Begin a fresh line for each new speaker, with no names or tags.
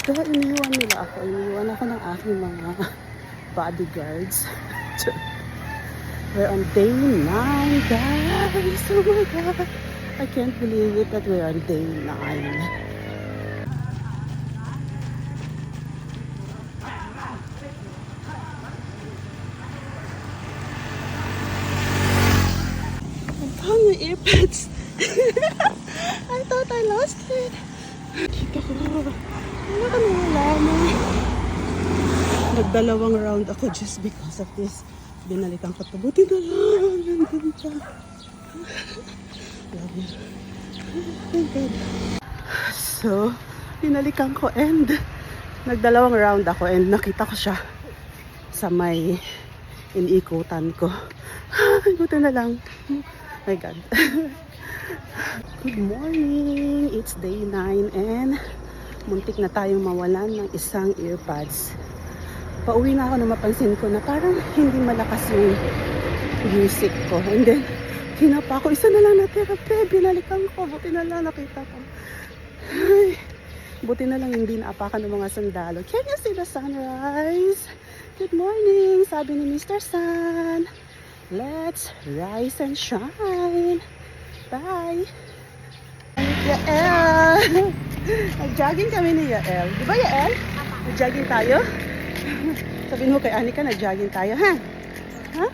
Dahil iniwan nila ako. Iniwan ako ng aking mga bodyguards. We're on day 9, guys. Oh my God. I can't believe it that we're on day 9. Yung earpads. I thought I lost it. Kita ko. Wala ka nawala mo. Nagdalawang round ako just because of this. Binalikan ko ito. Buti na lang. Nandun pa. Love you. Thank God. So, binalikan ko and nagdalawang round ako and nakita ko siya sa may iniikutan ko. Buti na lang. My God. Good morning. It's day 9 and muntik na tayong mawalan ng isang earpads. Pauwi na ako na mapansin ko na parang hindi malakas yung music ko. And then, hinapa ko. Isa na lang natira. Binalikan ko. Buti na lang nakita ko. Ay, buti na lang hindi naapakan ng mga sundalo. Can you see the sunrise? Good morning. Sabi ni Mr. Sun. Let's rise and shine. Bye. Yael. Nag-jogging kami ni Yael. Di ba Yael? Nag-jogging tayo? Sabihin mo kay Anika, nag-jogging tayo, ha? Ha?